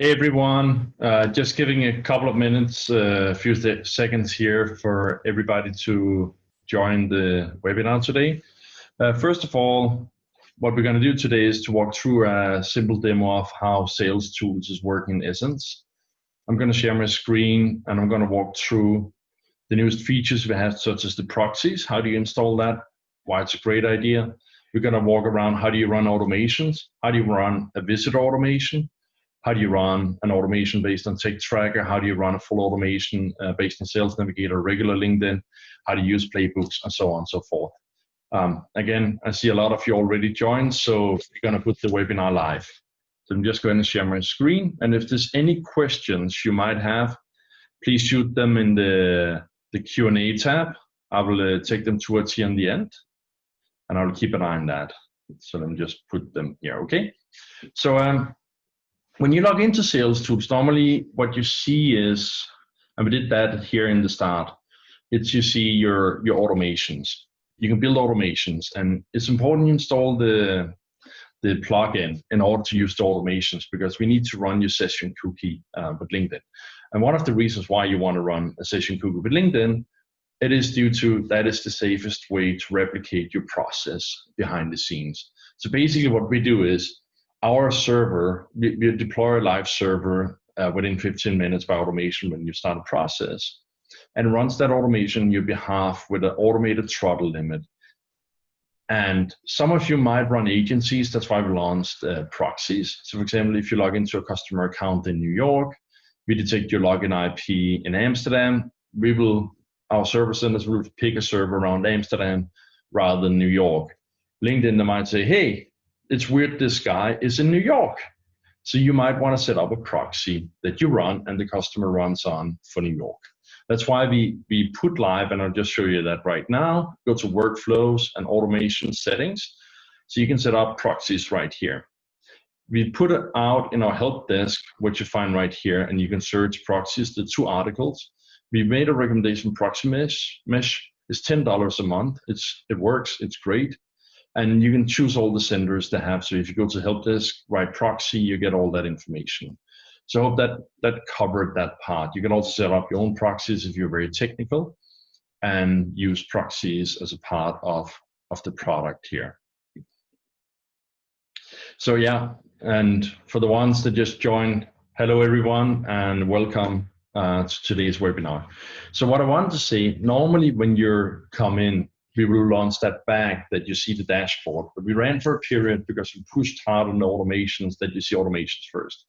Hey everyone, just giving a couple of minutes, a few seconds here for everybody to join the webinar today. First of all, what we're going to do today is to walk through a simple demo of how Salestools is working in essence. I'm going to share my screen and I'm going to walk through the newest features we have, such as the proxies. How do you install that? Why it's a great idea. We're going to walk around how do you run automations? How do you run a visitor automation? How do you run an automation based on Tech Tracker? How do you run a full automation based on Sales Navigator, regular LinkedIn? How to use Playbooks, and so on and so forth. Again, I see a lot of you already joined, so we're going to put the webinar live. So I'm just going to share my screen, and if there's any questions you might have, please shoot them in the Q&A tab. I will take them towards here in the end, and I'll keep an eye on that. So let me just put them here, okay? So when you log into Salestools, normally what you see is, and we did that here in the start, it's you see your automations. You can build automations, and it's important you install the plugin in order to use the automations, because we need to run your session cookie with LinkedIn. And one of the reasons why you want to run a session cookie with LinkedIn, it is due to that is the safest way to replicate your process behind the scenes. So basically what we do is, our server, we deploy a live server within 15 minutes by automation when you start a process, and runs that automation on your behalf with an automated throttle limit. And some of you might run agencies, that's why we launched proxies. So for example, if you log into a customer account in New York, we detect your login IP in Amsterdam, our server centers will pick a server around Amsterdam rather than New York. LinkedIn, they might say, hey, it's weird this guy is in New York. So you might want to set up a proxy that you run and the customer runs on for New York. That's why we put live, and I'll just show you that right now. Go to workflows and automation settings. So you can set up proxies right here. We put it out in our help desk, which you find right here, and you can search proxies, the 2 articles. We made a recommendation proxy mesh is $10 a month. It works, it's great. And you can choose all the senders to have. So if you go to help desk, write proxy, you get all that information. So I hope that covered that part. You can also set up your own proxies if you're very technical, and use proxies as a part of the product here. So yeah, and for the ones that just joined, hello everyone, and welcome to today's webinar. So what I wanted to say, normally when you come in, we will launch that back that you see the dashboard, but we ran for a period because we pushed hard on the automations that you see automations first.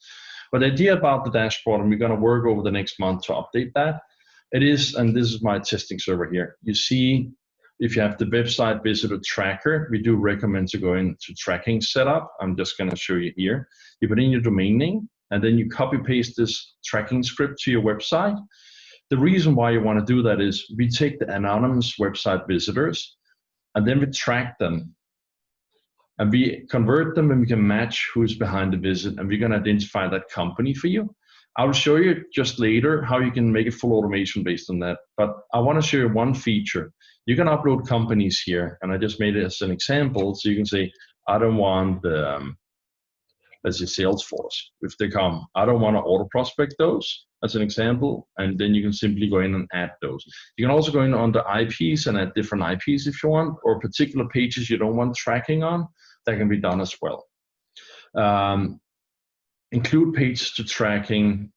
But the idea about the dashboard, and we're going to work over the next month to update that, it is, and this is my testing server here, you see if you have the website visitor tracker, we do recommend to go into tracking setup. I'm just going to show you here. You put in your domain name, and then you copy paste this tracking script to your website. The reason why you want to do that is we take the anonymous website visitors and then we track them and we convert them, and we can match who's behind the visit, and we're going to identify that company for you. I'll show you just later how you can make a full automation based on that. But I want to show you one feature. You can upload companies here, and I just made it as an example. So you can say, I don't want the, let's say Salesforce. If they come, I don't want to auto prospect those, as an example, and then you can simply go in and add those. You can also go in on the IPs and add different IPs if you want, or particular pages you don't want tracking on, that can be done as well. Include page to tracking.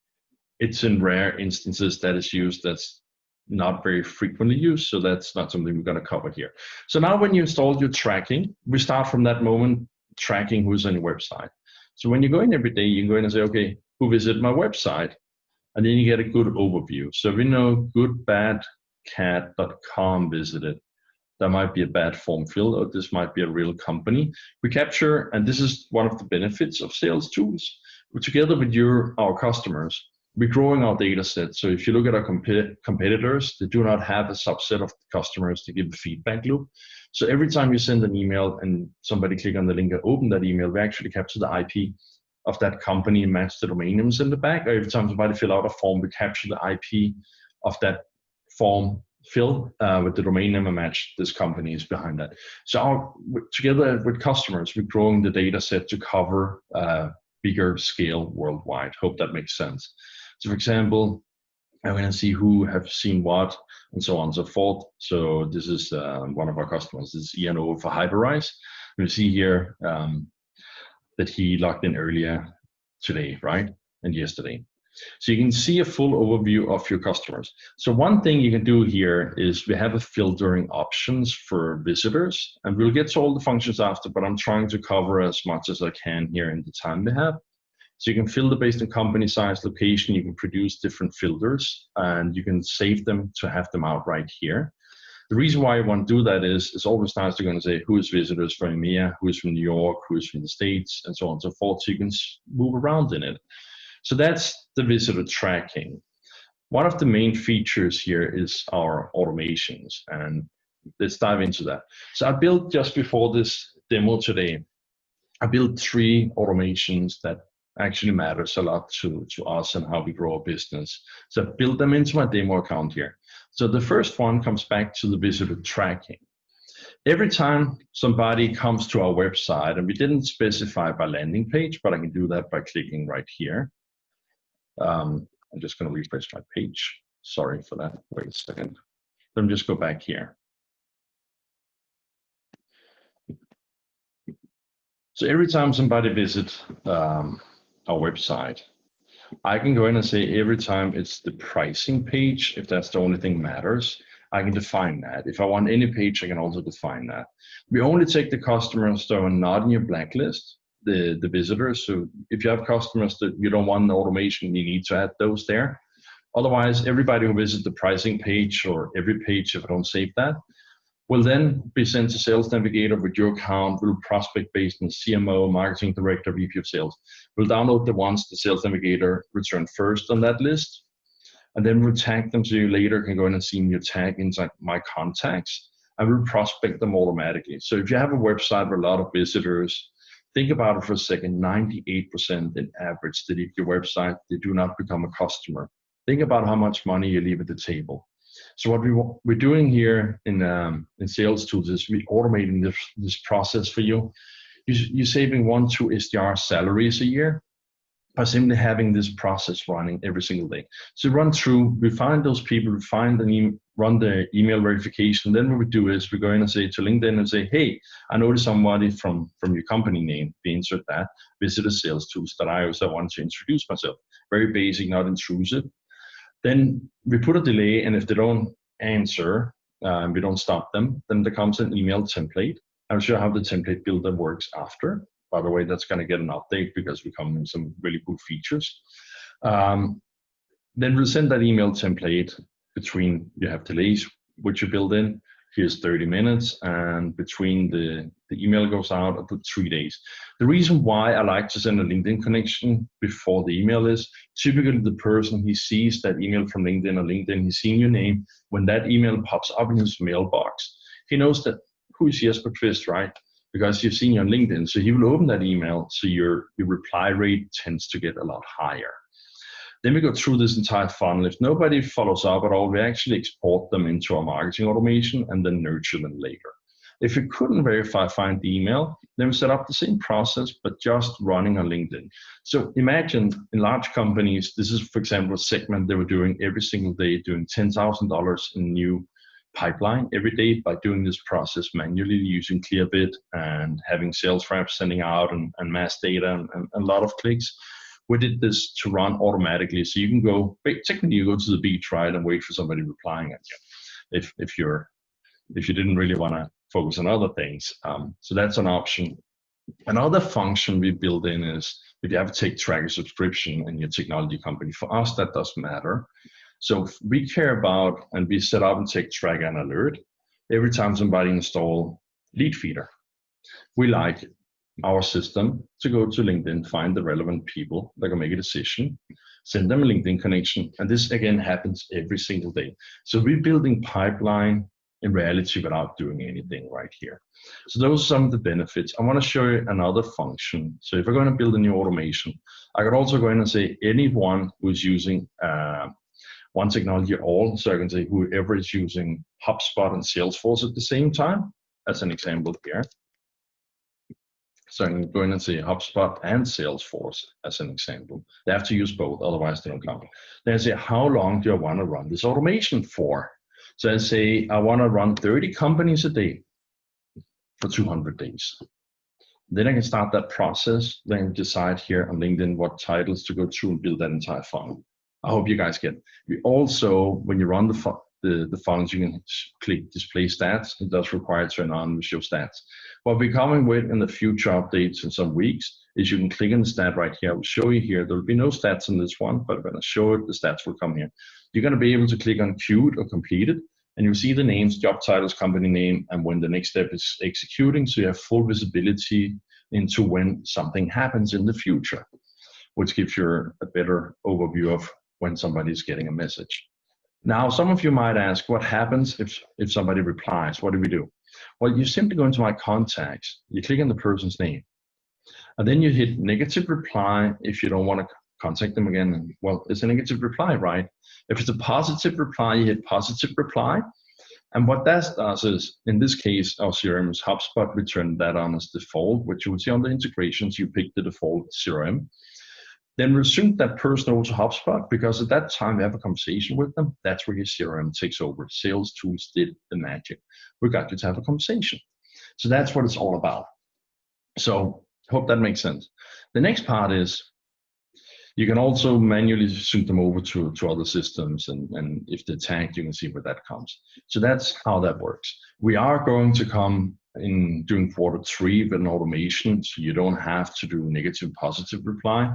It's in rare instances that is used. That's not very frequently used, so that's not something we're going to cover here. So now when you install your tracking, we start from that moment tracking who's on your website. So when you go in every day, you can go in and say, okay, who visited my website? And then you get a good overview. So we know goodbadcat.com visited. That might be a bad form fill, or this might be a real company. We capture, and this is one of the benefits of Salestools. Together with our customers, we're growing our data set. So if you look at our competitors, they do not have a subset of customers to give a feedback loop. So every time you send an email and somebody click on the link and open that email, we actually capture the IP of that company and match the domain names in the back. Or every time somebody fill out a form, we capture the IP of that form fill with the domain name and match this company is behind that. So together with customers, we're growing the data set to cover bigger scale worldwide. Hope that makes sense. So for example, I'm going to see who have seen what and so on and so forth. So this is one of our customers. This is ENO for Hyperrise. You see here that he logged in earlier today, right? And yesterday. So you can see a full overview of your customers. So one thing you can do here is we have a filtering options for visitors, and we'll get to all the functions after, but I'm trying to cover as much as I can here in the time we have. So you can filter based on company size, location, you can produce different filters, and you can save them to have them out right here. The reason why I want to do that is it's always nice to go and say who is visitors from EMEA, who is from New York, who is from the States, and so on and so forth, so you can move around in it. So that's the visitor tracking. One of the main features here is our automations, and let's dive into that. So I built, just before this demo today, I built 3 automations that actually matters a lot to us and how we grow our business. So I built them into my demo account here. So the first one comes back to the visitor tracking. Every time somebody comes to our website, and we didn't specify by landing page, but I can do that by clicking right here. I'm just going to refresh my page. Sorry for that. Wait a second. Let me just go back here. So every time somebody visits our website, I can go in and say every time it's the pricing page, if that's the only thing matters, I can define that. If I want any page, I can also define that. We only take the customers that are not in your blacklist, the visitors. So if you have customers that you don't want an automation, you need to add those there. Otherwise, everybody who visits the pricing page, or every page, if I don't save that, will then be sent to Sales Navigator with your account. We'll prospect based on CMO, Marketing Director, VP of Sales. We'll download the ones the Sales Navigator return first on that list, and then we'll tag them so you later can go in and see your tag inside my contacts, and we'll prospect them automatically. So if you have a website with a lot of visitors, think about it for a second. 98% in average that leave your website, they do not become a customer. Think about how much money you leave at the table. So what we're doing here in Salestools is we're automating this process for you. You're saving 1-2 SDR salaries a year by simply having this process running every single day. So run through, we find those people, we find them, run the email verification. Then what we do is we go in and say to LinkedIn and say, hey, I noticed somebody from your company name, we insert that, visit Salestools.io, so I want to introduce myself. Very basic, not intrusive. Then we put a delay, and if they don't answer, we don't stop them, then there comes an email template. I'll show you how the template builder works after. By the way, that's going to get an update because we come in some really cool features. Then we'll send that email template between, you have delays, which you build in. Here's 30 minutes, and between the email goes out, I put 3 days. The reason why I like to send a LinkedIn connection before the email is typically the person, he sees that email from LinkedIn, or LinkedIn, he's seen your name. When that email pops up in his mailbox, he knows that who is Jesper Kvist, right? Because you've seen you on LinkedIn. So he will open that email, so your reply rate tends to get a lot higher. Then we go through this entire funnel. If nobody follows up at all, we actually export them into our marketing automation and then nurture them later. If we couldn't find the email, then we set up the same process, but just running on LinkedIn. So imagine in large companies, this is, for example, a segment they were doing every single day, doing $10,000 in new pipeline every day by doing this process manually using Clearbit and having sales reps sending out and mass data and a lot of clicks. We did this to run automatically, so you can go, technically you go to the beach, right, and wait for somebody replying at you if you didn't really want to focus on other things. So that's an option. Another function we build in is if you have a Take Tracker subscription in your technology company. For us, that doesn't matter. So we care about, and we set up and Take Tracker and alert every time somebody install Lead Feeder. We like our system to go to LinkedIn, find the relevant people that can make a decision, send them a LinkedIn connection, and this again happens every single day. So we're building pipeline in reality without doing anything right here. So those are some of the benefits. I want to show you another function. So if we're going to build a new automation, I could also go in and say anyone who's using one technology at all. So I can say whoever is using HubSpot and Salesforce at the same time, as an example here. So I can go in and say HubSpot and Salesforce as an example. They have to use both, otherwise they don't count. Then I say, how long do I want to run this automation for? So I say, I want to run 30 companies a day for 200 days. Then I can start that process, then decide here on LinkedIn what titles to go through and build that entire funnel. I hope you guys get it. We also, when you run the funnels, you can click display stats. It does require turn on show stats. What we're coming with in the future updates in some weeks is you can click on the stat right here. I will show you here. There will be no stats in this one, but I'm going to show it. The stats will come here. You're going to be able to click on queued or completed, and you'll see the names, job titles, company name, and when the next step is executing. So you have full visibility into when something happens in the future, which gives you a better overview of when somebody's getting a message. Now, some of you might ask, what happens if somebody replies? What do we do? Well, you simply go into my contacts, you click on the person's name, and then you hit negative reply if you don't want to contact them again. Well, it's a negative reply, right? If it's a positive reply, you hit positive reply. And what that does is, in this case, our CRM is HubSpot. We turn that on as default, which you will see on the integrations. You pick the default CRM. Then resume that person over to HubSpot, because at that time we have a conversation with them. That's where your CRM takes over. Salestools did the magic. We got you to have a conversation. So that's what it's all about. So hope that makes sense. The next part is you can also manually sync them over to other systems, and if they're tagged, you can see where that comes. So that's how that works. We are going to come in during Q3 with an automation, so you don't have to do negative positive reply,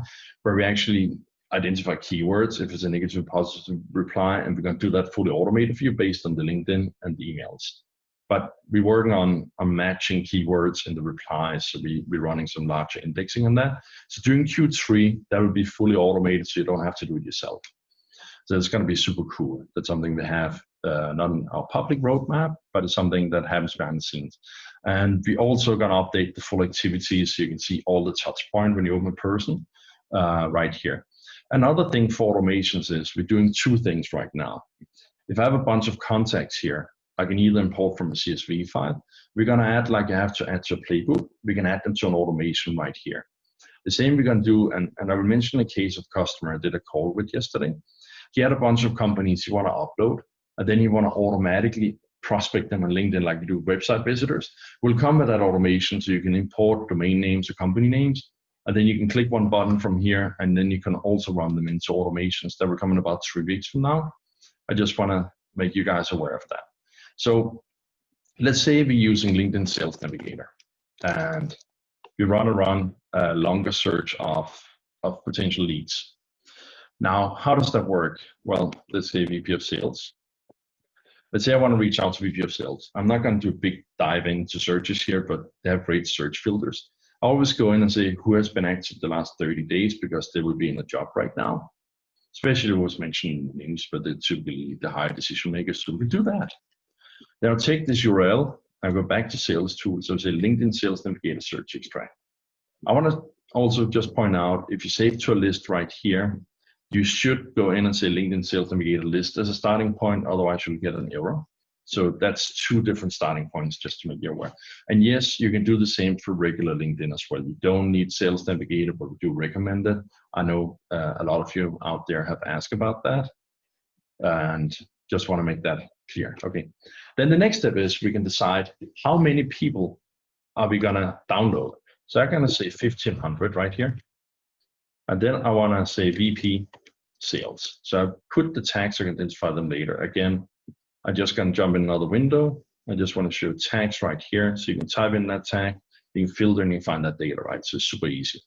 where we actually identify keywords if it's a negative positive reply, and we're going to do that fully automated for you based on the LinkedIn and the emails. But we're working on matching keywords in the replies, so we're running some larger indexing on that. So during Q3, that will be fully automated, so you don't have to do it yourself. So it's going to be super cool. That's something we have not on our public roadmap, but it's something that happens behind the scenes. And we also going to update the full activities, so you can see all the touch point when you open a person right here. Another thing for automations is we're doing two things right now. If I have a bunch of contacts here, I can either import from a CSV file. We're going to add, like you have to add to a Playbook, we can add them to an automation right here. The same we're going to do, and I will mention a case of customer I did a call with yesterday. He had a bunch of companies you want to upload, and then you want to automatically prospect them on LinkedIn like we do website visitors. We'll come with that automation, so you can import domain names or company names, and then you can click one button from here, and then you can also run them into automations that will come in about 3 weeks from now. I just want to make you guys aware of that. So let's say we're using LinkedIn Sales Navigator, and we want to run a longer search of potential leads. Now, how does that work? Well, let's say VP of Sales. Let's say I want to reach out to VP of Sales. I'm not going to do a big dive into searches here, but they have great search filters. I always go in and say who has been active the last 30 days, because they will be in a job right now. Especially who was mentioned names, but it should be the higher decision makers. So we do that. Then I'll take this URL, I'll go back to Salestools, so say LinkedIn Sales Navigator Search Extract. I want to also just point out, if you save to a list right here, you should go in and say LinkedIn Sales Navigator list as a starting point, otherwise you'll get an error. So that's two different starting points, just to make you aware. And yes, you can do the same for regular LinkedIn as well. You don't need Sales Navigator, but we do recommend it. I know a lot of you out there have asked about that, and just want to make that clear. Okay. Then the next step is we can decide how many people are we going to download. So I'm going to say 1,500 right here. And then I want to say VP Sales. So I put the tags so I can identify them later. Again, I'm just going to jump in another window. I just want to show tags right here. So you can type in that tag, you can filter, and you can find that data, right? So it's super easy.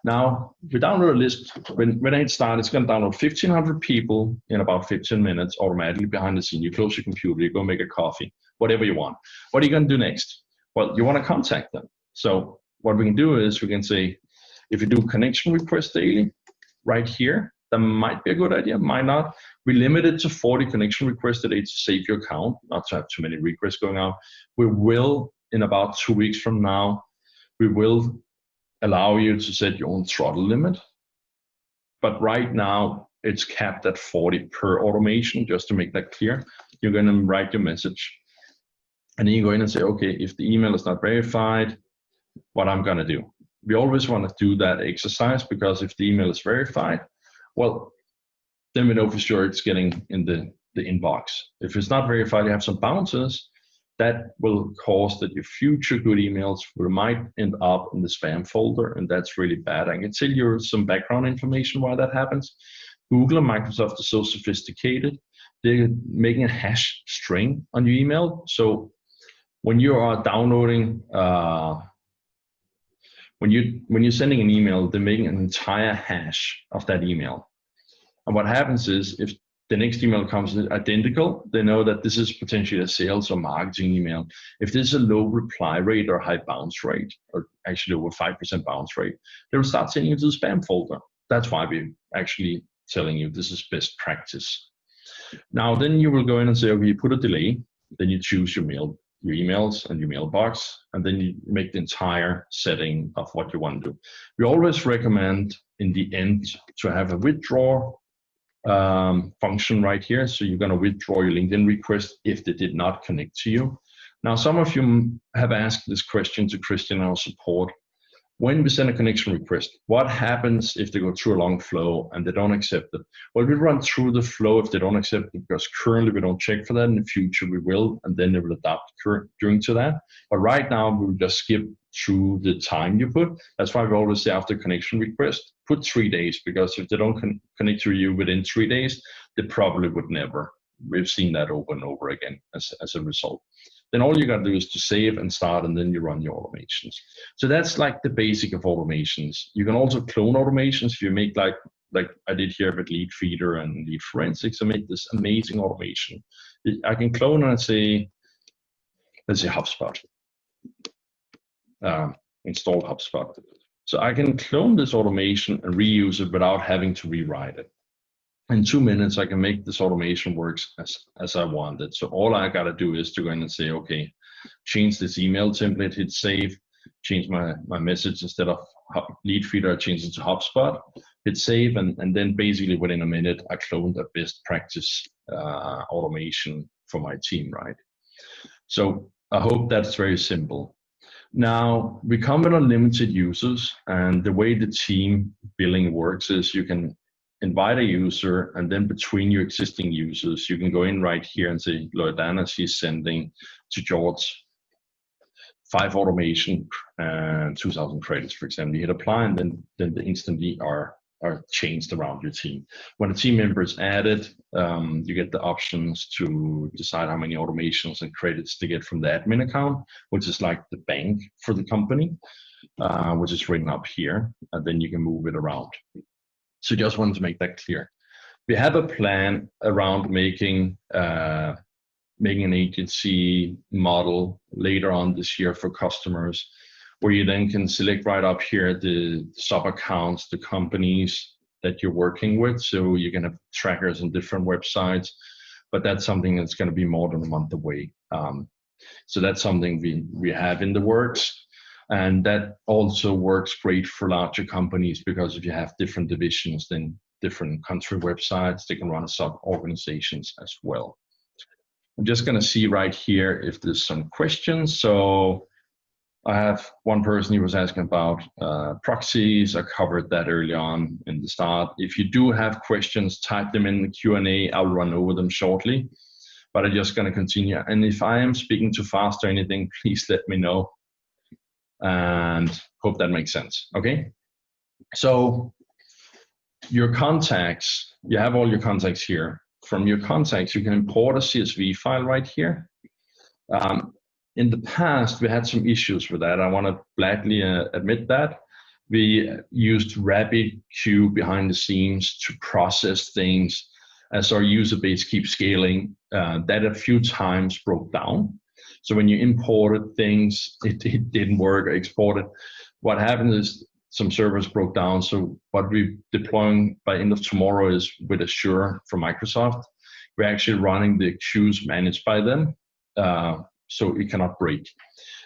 Now, we download a list. When I hit start, it's going to download 1,500 people in about 15 minutes automatically behind the scene. You close your computer, you go make a coffee, whatever you want. What are you going to do next? Well, you want to contact them. So what we can do is we can say, if you do connection request daily right here, that might be a good idea, might not. We limit it to 40 connection requests a day to save your account, not to have too many requests going out. We will, in about 2 weeks from now, we will allow you to set your own throttle limit. But right now, it's capped at 40 per automation, just to make that clear. You're going to write your message. And then you go in and say, okay, if the email is not verified, what I'm going to do. We always want to do that exercise, because if the email is verified, well, then we know for sure it's getting in the inbox. If it's not verified, you have some bounces, that will cause that your future good emails might end up in the spam folder, and that's really bad. I can tell you some background information why that happens. Google and Microsoft are so sophisticated, they're making a hash string on your email. So when you are downloading, when you're sending an email, they're making an entire hash of that email. And what happens is, if the next email comes identical, they know that this is potentially a sales or marketing email. If there's a low reply rate or high bounce rate, or actually over 5% bounce rate, they will start sending you to the spam folder. That's why we're actually telling you this is best practice. Now, then you will go in and say, okay, you put a delay, then you choose your emails and your mailbox, and then you make the entire setting of what you want to do. We always recommend in the end to have a withdraw function right here. So you're going to withdraw your LinkedIn request if they did not connect to you. Now, some of you have asked this question to Christian, our support. When we send a connection request, what happens if they go through a long flow and they don't accept it? Well, we run through the flow if they don't accept it, because currently we don't check for that. In the future we will, and then they will adapt during to that. But right now we will just skip through the time you put. That's why we always say after connection request, put 3 days, because if they don't connect to you within 3 days, they probably would never. We've seen that over and over again as a result. Then all you got to do is to save and start, and then you run your automations. So that's like the basic of automations. You can also clone automations. If you make like I did here with Lead Feeder and Lead Forensics, I make this amazing automation. I can clone and say, let's say HubSpot, install HubSpot. So I can clone this automation and reuse it without having to rewrite it. In 2 minutes, I can make this automation works as I want it. So all I got to do is to go in and say, okay, change this email template, hit save, change my message instead of Lead Feeder, I change it to HubSpot, hit save, and then basically within a minute, I cloned a best practice automation for my team, right? So I hope that's very simple. Now, we come with unlimited users, and the way the team billing works is you can invite a user, and then between your existing users, you can go in right here and say, Loredana, she's sending to George 5 automation and 2,000 credits, for example. You hit apply, and then they instantly are changed around your team. When a team member is added, you get the options to decide how many automations and credits to get from the admin account, which is like the bank for the company, which is written up here, and then you can move it around. So just wanted to make that clear. We have a plan around making an agency model later on this year for customers, where you then can select right up here the sub accounts, the companies that you're working with. So you can have trackers on different websites, but that's something that's going to be more than a month away. So that's something we have in the works. And that also works great for larger companies, because if you have different divisions, then different country websites, they can run sub-organizations as well. I'm just going to see right here if there's some questions. So I have one person who was asking about proxies. I covered that early on in the start. If you do have questions, type them in the Q&A. I'll run over them shortly, but I'm just going to continue. And if I am speaking too fast or anything, please let me know. And hope that makes sense. Okay, so your contacts, you have all your contacts here. From your contacts, you can import a CSV file right here. In the past, we had some issues with that. I want to gladly admit that. We used RabbitQ behind the scenes to process things as our user base keeps scaling. That a few times broke down. So when you imported things, it didn't work, or exported. What happened is some servers broke down. So what we're deploying by end of tomorrow is with Azure from Microsoft. We're actually running the queues managed by them, so it cannot break.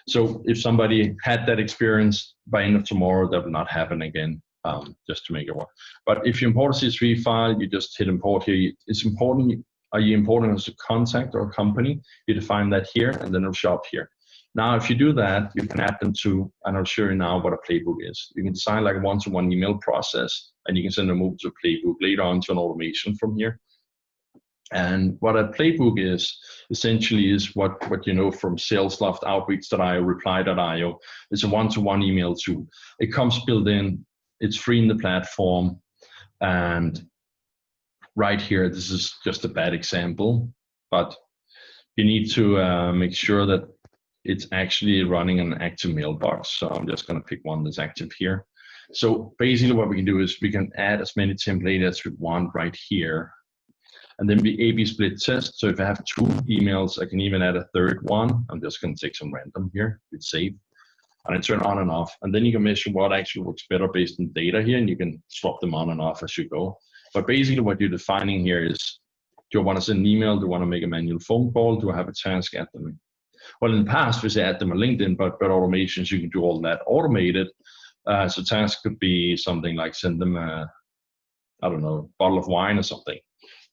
So if somebody had that experience, by end of tomorrow, that will not happen again, just to make it work. But if you import a CSV file, you just hit import here. It's important. Are you importing as a contact or a company? You define that here, and then it'll show up here. Now, if you do that, you can add them to, and I'll show you now what a Playbook is. You can design like a one-to-one email process, and you can send them over to a Playbook later on to an automation from here. And what a Playbook is essentially is what you know from Salesloft, Outreach.io, Reply.io. It's a one-to-one email tool. It comes built in. It's free in the platform. And right here, this is just a bad example, but you need to make sure that it's actually running an active mailbox. So I'm just going to pick one that's active here. So basically what we can do is we can add as many templates as we want right here. And then we A/B split test. So if I have 2 emails, I can even add a third one. I'm just going to take some random here, hit save, and I turn on and off. And then you can measure what actually works better based on data here, and you can swap them on and off as you go. But basically what you're defining here is, do I want to send an email? Do I want to make a manual phone call? Do I have a task at them? Well, in the past, we say add them on LinkedIn, but automations, you can do all that automated. So task could be something like send them a, I don't know, bottle of wine or something.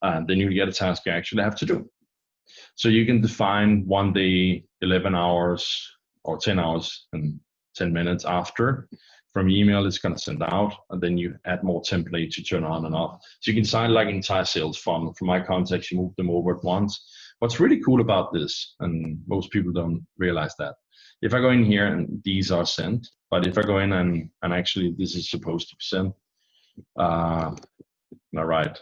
And then you get a task you actually have to do. So you can define 1 day, 11 hours, or 10 hours and 10 minutes after from email it's going to send out, and then you add more templates, you turn on and off. So you can design like an entire sales funnel. From my context, you move them over at once. What's really cool about this, and most people don't realize that, if I go in here and these are sent, but if I go in and actually this is supposed to be sent, all right.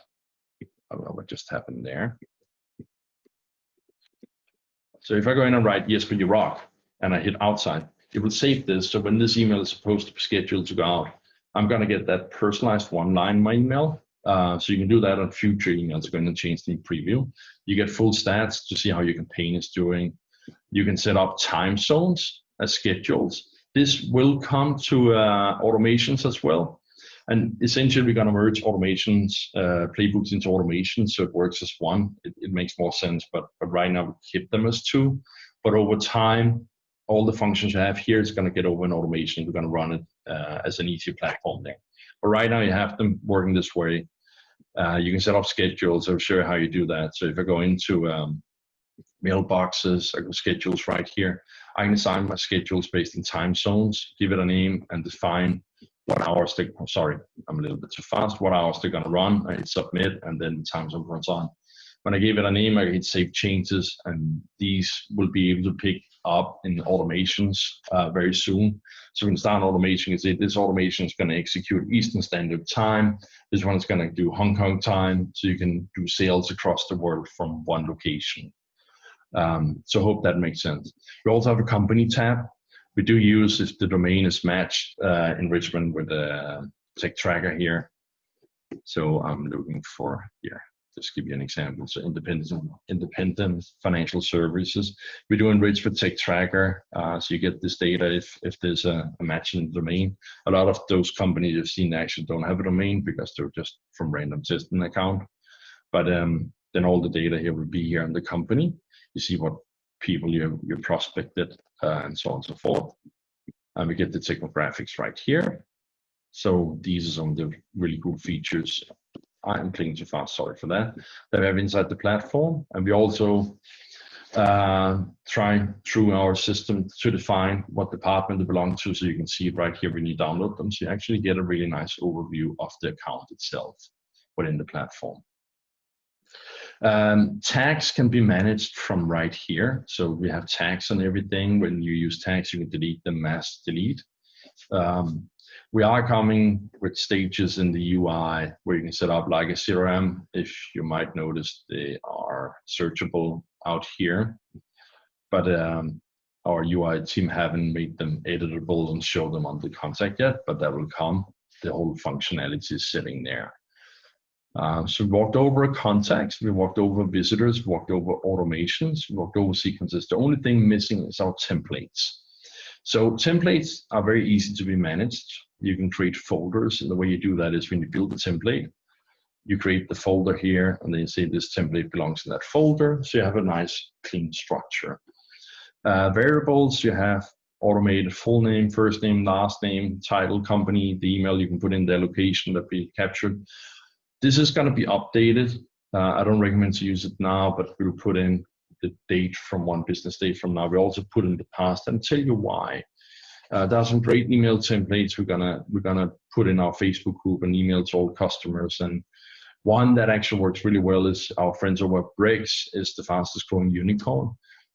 I don't know what just happened there. So if I go in and write yes, but you rock, and I hit outside, it will save this. So when this email is supposed to be scheduled to go out, I'm going to get that personalized one line in my email. So you can do that on future emails. Going to change the preview. You get full stats to see how your campaign is doing. You can set up time zones as schedules. This will come to automations as well. And essentially, we're going to merge automations, playbooks into automations, so it works as one. It makes more sense, but right now we keep them as 2. But over time, all the functions you have here is going to get over in automation. We're going to run it as an easier platform there. But right now, you have them working this way. You can set up schedules. I'll show you how you do that. So if I go into mailboxes, I go schedules right here. I can assign my schedules based in time zones, give it a name, and define what hours they, sorry, I'm a little bit too fast, what hours they're going to run. I hit submit, and then the time zone runs on. When I give it a name, I hit save changes, and these will be able to pick up in automations very soon. So we can start automation and say this automation is going to execute Eastern Standard Time. This one is going to do Hong Kong time, so you can do sales across the world from one location. So I hope that makes sense. We also have a company tab. We do use, if the domain is matched, enrichment with a tech tracker here. So I'm looking for here, just give you an example. So independent financial services. We do enrich with tech tracker. So you get this data if there's a match in the domain. A lot of those companies you've seen actually don't have a domain because they're just from random system account. But then all the data here will be here in the company. You see what people you prospected and so on and so forth. And we get the technographics right here. So these are some of the really cool features. I'm clicking too fast, sorry for that. That we have inside the platform. And we also try through our system to define what department they belong to. So you can see it right here when you download them. So you actually get a really nice overview of the account itself within the platform. Tags can be managed from right here. So we have tags on everything. When you use tags, you can delete them, mass delete. We are coming with stages in the UI where you can set up like a CRM. If you might notice, they are searchable out here, but our UI team haven't made them editable and show them on the contact yet, but that will come. The whole functionality is sitting there. So we walked over contacts, we walked over visitors, walked over automations, we walked over sequences. The only thing missing is our templates. So templates are very easy to be managed. You can create folders, and the way you do that is when you build a template, you create the folder here, and then you say this template belongs in that folder, so you have a nice clean structure. Variables, you have automated full name, first name, last name, title, company, the email, you can put in their location that we captured. This is going to be updated. I don't recommend to use it now, but we'll put in the date from 1 business day from now. We also put in the past and tell you why. There are some great email templates we're gonna put in our Facebook group and email to all customers. And one that actually works really well is our friends over at Breaks, is the fastest growing unicorn.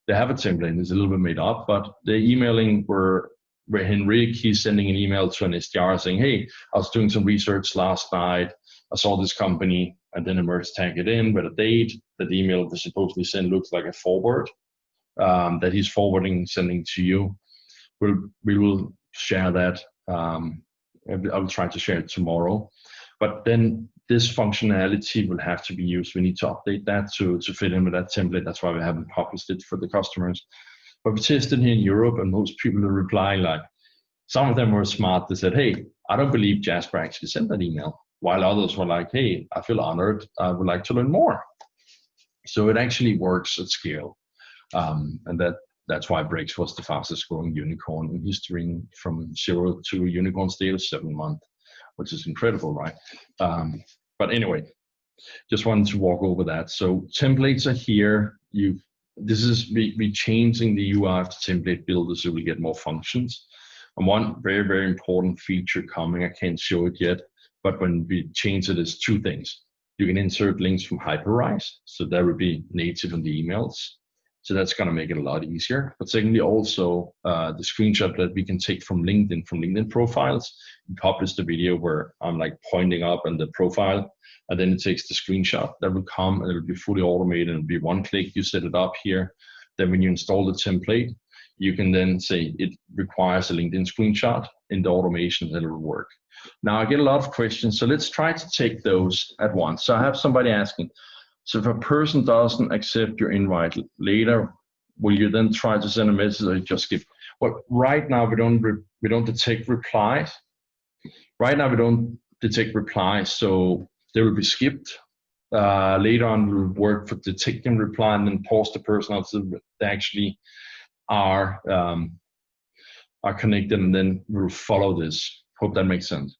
They have a template. It's a little bit made up, but they're emailing where Henrik, he's sending an email to an SDR saying, hey, I was doing some research last night. I saw this company, and then Emerge tag it in with a date that the email was supposedly sent looks like a forward that he's sending to you. We will share that. I will try to share it tomorrow. But then this functionality will have to be used. We need to update that to fit in with that template. That's why we haven't published it for the customers. But we tested here in Europe, and most people are replying like, some of them were smart. They said, hey, I don't believe Jasper actually sent that email. While others were like, hey, I feel honored. I would like to learn more. So it actually works at scale. And that's why Breaks was the fastest growing unicorn in history, from 0 to unicorn status 7 months, which is incredible, right? But anyway, just wanted to walk over that. So templates are here. This is we changing the UI of the template builder so we get more functions. And one very, very important feature coming, I can't show it yet, but when we change it, is 2 things. You can insert links from Hyperrise, so that would be native in the emails. So that's going to make it a lot easier. But secondly, also the screenshot that we can take from LinkedIn profiles, and publish the video where I'm like pointing up in the profile, and then it takes the screenshot that will come, and it'll be fully automated. It'll be 1 click. You set it up here. Then when you install the template, you can then say it requires a LinkedIn screenshot in the automation, that it will work. Now I get a lot of questions, so let's try to take those at once. So I have somebody asking, so if a person doesn't accept your invite later, will you then try to send a message or just skip? Well, right now we don't detect replies. Right now we don't detect replies, so they will be skipped. Later on we'll work for detecting reply and then pause the person out so they actually are connected, and then we'll follow this. Hope that makes sense.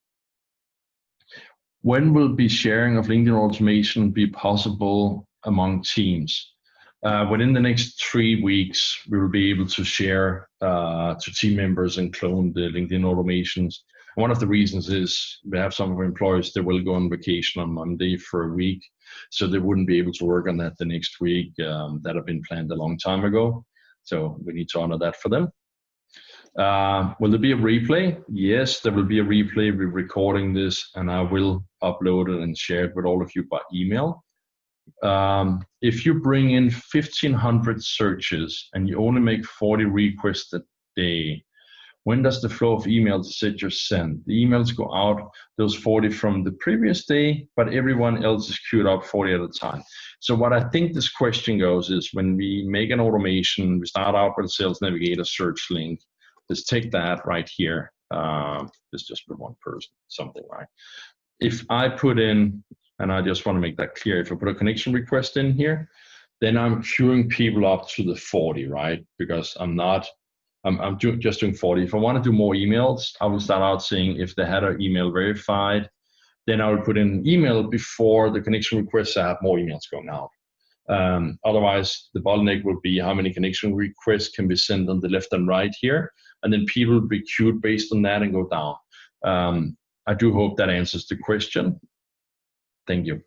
When will be sharing of LinkedIn automation be possible among teams? Within the next 3 weeks, we will be able to share to team members and clone the LinkedIn automations. One of the reasons is we have some of our employees that will go on vacation on Monday for a week, so they wouldn't be able to work on that the next week. That had been planned a long time ago, so we need to honor that for them. Will there be a replay? Yes, there will be a replay. We're recording this, and I will upload it and share it with all of you by email. If you bring in 1,500 searches and you only make 40 requests a day, when does the flow of emails set sent? The emails go out, those 40 from the previous day, but everyone else is queued up 40 at a time. So what I think this question goes is, when we make an automation, we start out with a Sales Navigator search link. Let's take that right here. It's just for 1 person, something, right? If I put in, and I just want to make that clear, if I put a connection request in here, then I'm queuing people up to the 40, right? Because I'm just doing 40. If I want to do more emails, I will start out saying if they had an email verified, then I will put in an email before the connection requests. I have more emails going out. Otherwise, the bottleneck would be how many connection requests can be sent on the left and right here, and then people will be queued based on that and go down. I do hope that answers the question. Thank you.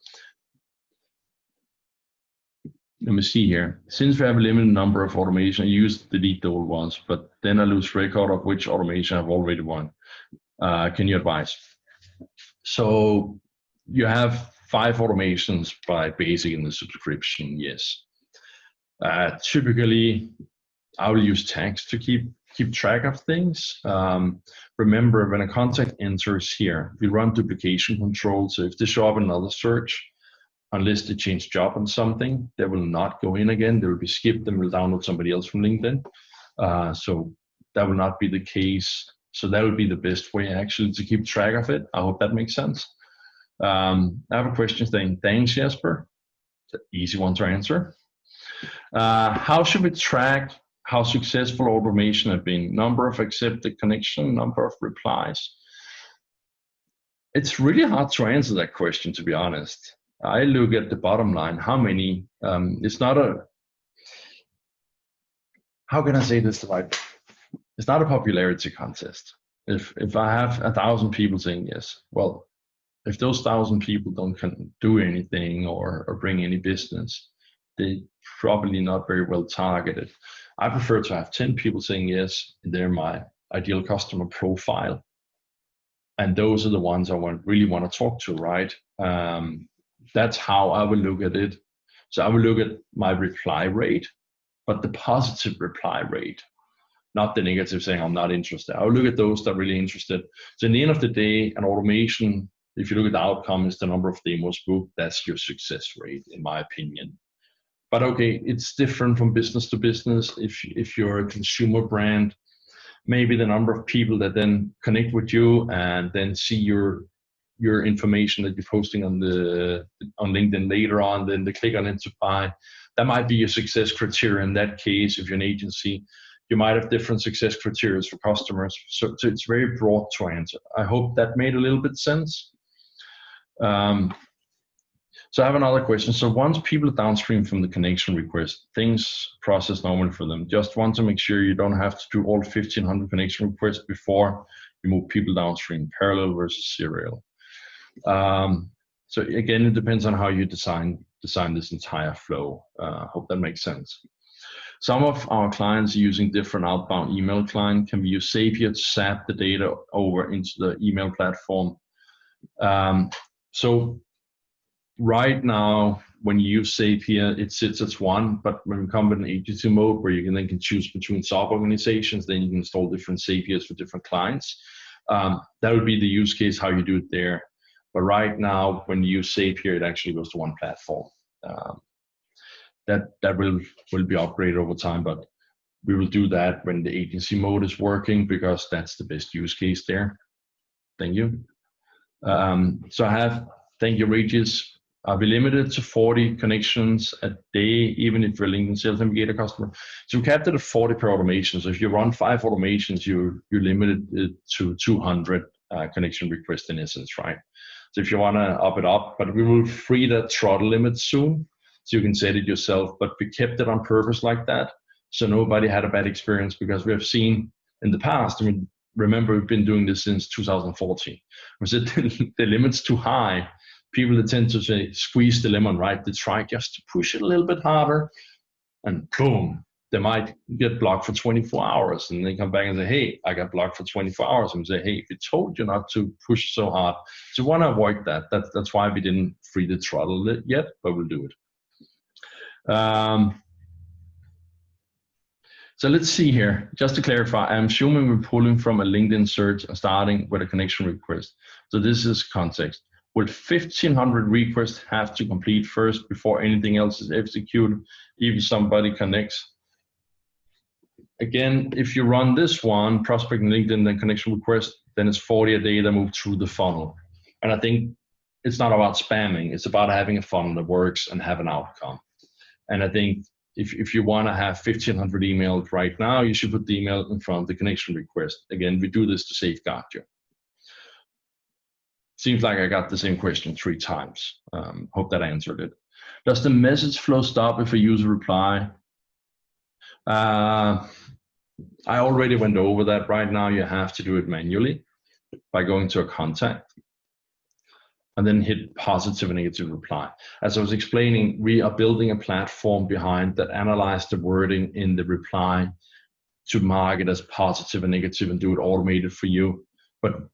Let me see here. Since we have a limited number of automation, I use delete the old ones, but then I lose record of which automation I've already won. Can you advise? So you have 5 automations by basic in the subscription, yes. Typically, I will use tags to keep track of things. Remember, when a contact enters here, we run duplication control. So if they show up in another search, unless they change job on something, they will not go in again. They will be skipped and will download somebody else from LinkedIn. So that will not be the case. So that will be the best way actually to keep track of it. I hope that makes sense. I have a question saying, thanks, Jesper. It's an easy one to answer. How should we track how successful automation have been? Number of accepted connection, number of replies. It's really hard to answer that question, to be honest. I look at the bottom line, how many, it's not how can I say this right? It's not a popularity contest. If I have 1,000 people saying yes, well, if those 1,000 people don't do anything or bring any business, they're probably not very well targeted. I prefer to have 10 people saying yes, they're my ideal customer profile. And those are the ones I really want to talk to, right? That's how I will look at it. So I will look at my reply rate, but the positive reply rate, not the negative saying I'm not interested. I will look at those that are really interested. So in the end of the day, an automation, if you look at the outcome, is the number of demos booked. That's your success rate, in my opinion. But okay, it's different from business to business. If you're a consumer brand, maybe the number of people that then connect with you and then see your information that you're posting on LinkedIn later on, then they click on it to buy. That might be your success criteria in that case. If you're an agency, you might have different success criteria for customers. So it's very broad to answer. I hope that made a little bit sense. So I have another question. So once people are downstream from the connection request, things process normally for them. Just want to make sure you don't have to do all 1,500 connection requests before you move people downstream, parallel versus serial. So again, it depends on how you design this entire flow. Hope that makes sense. Some of our clients are using different outbound email client. Can we use Zapier to sap the data over into the email platform? So right now, when you use Zapier, it sits as one, but when you come with an agency mode where you can choose between sub-organizations, then you can install different Zapiers for different clients. That would be the use case, how you do it there. But right now, when you use Zapier, it actually goes to one platform. That will be upgraded over time, but we will do that when the agency mode is working because that's the best use case there. Thank you. So I have, thank you, Regis. I'll be limited to 40 connections a day, even if you're a LinkedIn Sales Navigator customer. So we capped it at 40 per automation. So if you run 5 automations, you're limited to 200 connection requests in essence, right? So if you want to up it up, but we will free that throttle limit soon, so you can set it yourself. But we kept it on purpose like that, so nobody had a bad experience, because we have seen in the past, I mean, remember, we've been doing this since 2014. Was it the limit's too high? People that tend to say, squeeze the lemon, right? They try just to push it a little bit harder, and boom, they might get blocked for 24 hours. And they come back and say, hey, I got blocked for 24 hours. And say, hey, we told you not to push so hard. So we want to avoid that. That's why we didn't free the throttle yet, but we'll do it. So let's see here. Just to clarify, I'm assuming we're pulling from a LinkedIn search and starting with a connection request. So this is context. Will 1,500 requests have to complete first before anything else is executed, even somebody connects? Again, if you run this one, prospect LinkedIn, then connection request, then it's 40 a day that move through the funnel. And I think it's not about spamming. It's about having a funnel that works and have an outcome. And I think if you want to have 1,500 emails right now, you should put the email in front of the connection request. Again, we do this to safeguard you. Seems like I got the same question 3 times. Hope that answered it. Does the message flow stop if a user reply? I already went over that. Right now, you have to do it manually by going to a contact and then hit positive and negative reply. As I was explaining, we are building a platform behind that analyze the wording in the reply to mark it as positive and negative and do it automated for you. But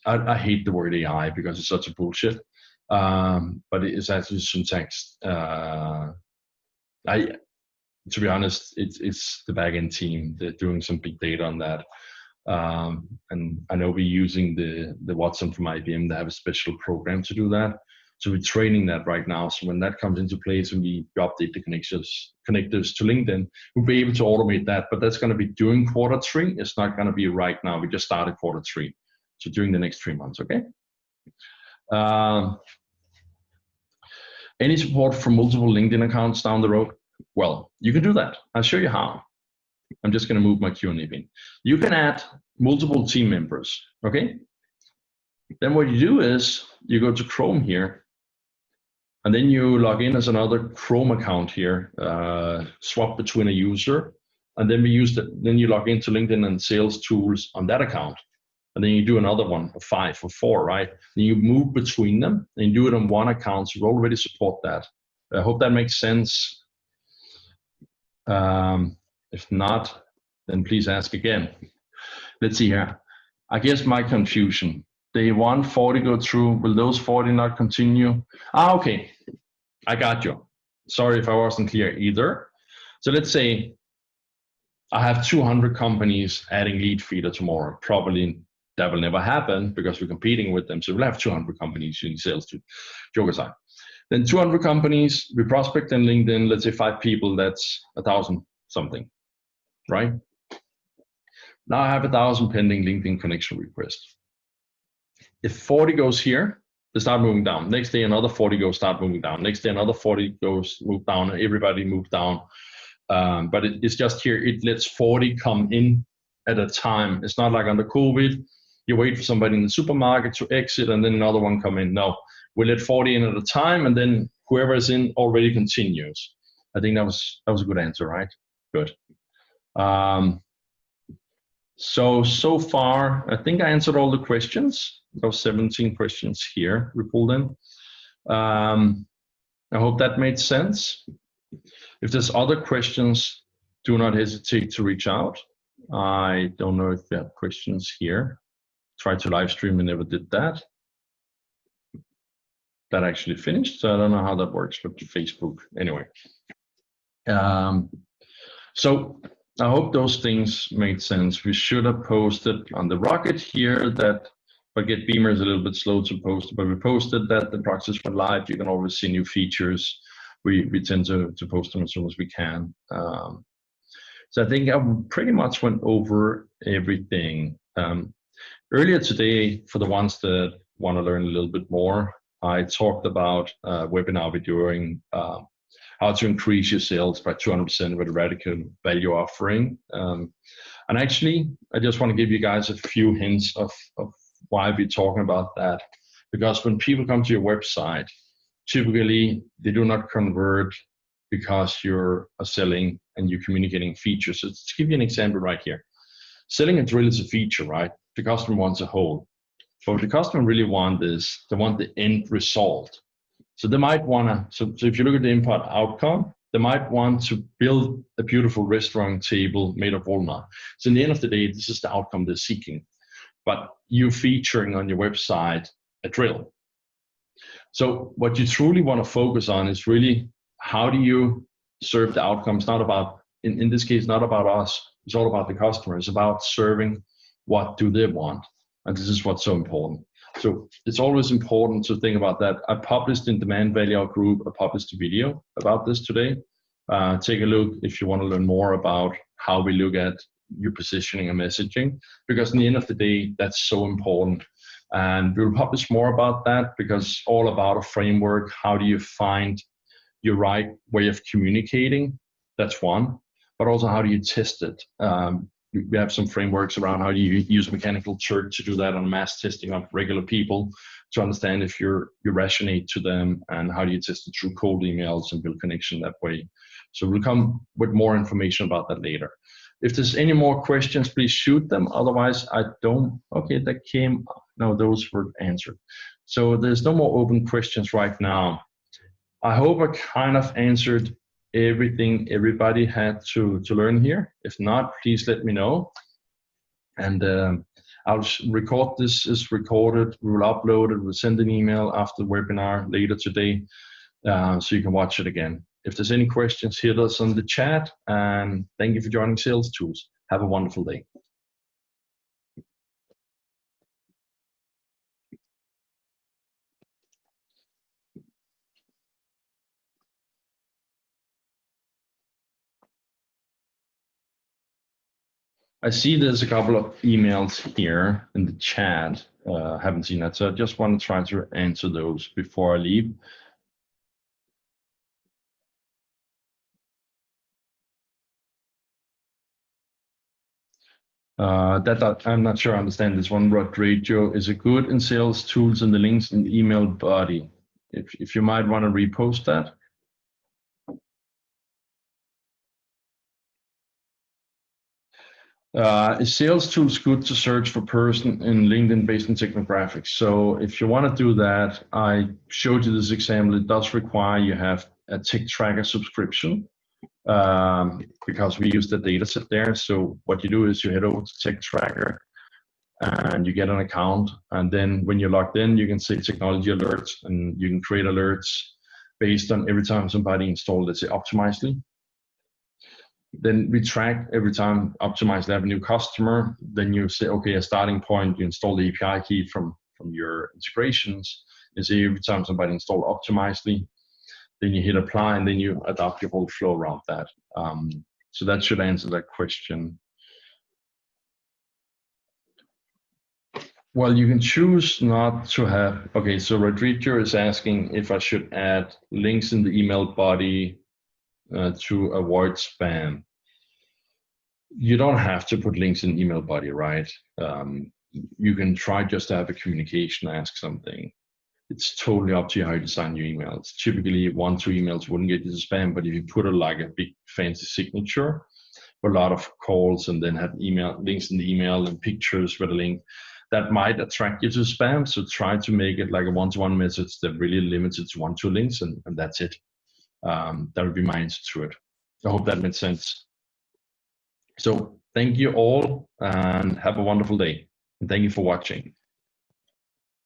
I hate the word AI because it's such a bullshit. But it is actually syntax. To be honest, it's the backend team. They're doing some big data on that. And I know we're using the Watson from IBM. They have a special program to do that. So we're training that right now. So when that comes into place and we update the connectors to LinkedIn, we'll be able to automate that. But that's going to be during Q3. It's not going to be right now. We just started Q3. So during the next 3 months, okay? Any support for multiple LinkedIn accounts down the road? Well, you can do that. I'll show you how. I'm just going to move my Q&A bin. You can add multiple team members, okay? Then what you do is you go to Chrome here, and then you log in as another Chrome account here, swap between a user and then we use that. Then you log into LinkedIn and Salestools on that account, and then you do another one, or 5 or 4, right? Then you move between them, and you do it on one account. So you already support that. I hope that makes sense. If not, then please ask again. Let's see here. I guess my confusion. Day 1, 40 go through. Will those 40 not continue? Okay. I got you. Sorry if I wasn't clear either. So let's say I have 200 companies adding lead feeder tomorrow. Probably that will never happen because we're competing with them. So we'll have 200 companies using Salestools. Joke aside. Then 200 companies, we prospect in LinkedIn, let's say 5 people, that's 1,000 something, right? Now I have 1,000 pending LinkedIn connection requests. If 40 goes here, they start moving down. Next day, another 40 goes, start moving down. Next day, another 40 goes, move down. Everybody move down. But it's just here, it lets 40 come in at a time. It's not like under COVID, you wait for somebody in the supermarket to exit and then another one come in. No, we let 40 in at a time, and then whoever is in already continues. I think that was a good answer, right? Good. So far, I think I answered all the questions. There were 17 questions here we pulled in. I hope that made sense. If there's other questions, do not hesitate to reach out. I don't know if you have questions here. Tried to live stream and never did that. That actually finished, so I don't know how that works with Facebook. Anyway, so I hope those things made sense. We should have posted on the Rocket here that, but GetBeamer is a little bit slow to post, but we posted that the proxies went live. You can always see new features. We tend to post them as soon as we can. So I think I pretty much went over everything. Earlier today, for the ones that want to learn a little bit more, I talked about a webinar we're doing, how to increase your sales by 200% with a radical value offering. And actually, I just want to give you guys a few hints of why we're talking about that. Because when people come to your website, typically they do not convert because you're selling and you're communicating features. So to give you an example right here, selling a drill is a feature, right? The customer wants a hole. But what the customer really wants is they want the end result. So they might want to, so if you look at the input outcome, they might want to build a beautiful restaurant table made of walnut. So in the end of the day, this is the outcome they're seeking. But you're featuring on your website a drill. So what you truly want to focus on is really how do you serve the outcome. It's not about, in this case, not about us. It's all about the customer. It's about serving what do they want. And this is what's so important. So it's always important to think about that. I published in Demand Value Group, I published a video about this today. Take a look if you want to learn more about how we look at your positioning and messaging, because in the end of the day, that's so important. And we'll publish more about that because it's all about a framework. How do you find your right way of communicating? That's one. But also, how do you test it? We have some frameworks around how do you use Mechanical Turk to do that on mass testing of regular people to understand if you resonate to them, and how do you test it through cold emails and build connection that way. So we'll come with more information about that later. If there's any more questions, please shoot them. Otherwise, I don't. Okay, that came. No, those were answered. So there's no more open questions right now. I hope I kind of answered everything everybody had to learn here. If not, please let me know. And I'll record this. Is recorded. We will upload it. We'll send an email after the webinar later today, so you can watch it again. If there's any questions, hit us on the chat. And thank you for joining Salestools. Have a wonderful day. I see there's a couple of emails here in the chat. Haven't seen that, so I just want to try to answer those before I leave. That I'm not sure I understand this one. Rod Radio, is it good in Salestools and the links in the email body? If you might want to repost that. Is Salestools good to search for person in LinkedIn based on technographics? So if you want to do that, I showed you this example. It does require you have a tick tracker subscription because we use the data set there. So what you do is you head over to tick tracker and you get an account. And then when you're logged in, you can say technology alerts and you can create alerts based on every time somebody installed, let's say, Optimizely. Then we track every time Optimizely have a new customer. Then you say, okay, a starting point, you install the API key from your integrations. You say every time somebody install Optimizely, then you hit apply and then you adopt your whole flow around that. So that should answer that question. Well, you can choose not to have, okay, so Rodrigo is asking if I should add links in the email body to avoid spam. You don't have to put links in email body, right? You can try just to have a communication, ask something. It's totally up to you how you design your emails. Typically, 1-2 emails wouldn't get you to spam, but if you put like a big fancy signature, a lot of calls, and then have email links in the email and pictures with a link, that might attract you to spam. So try to make it like a one-to-one message that really limited to 1-2 links, and that's it. That would be my answer to it. I hope that made sense. So thank you all and have a wonderful day. And thank you for watching.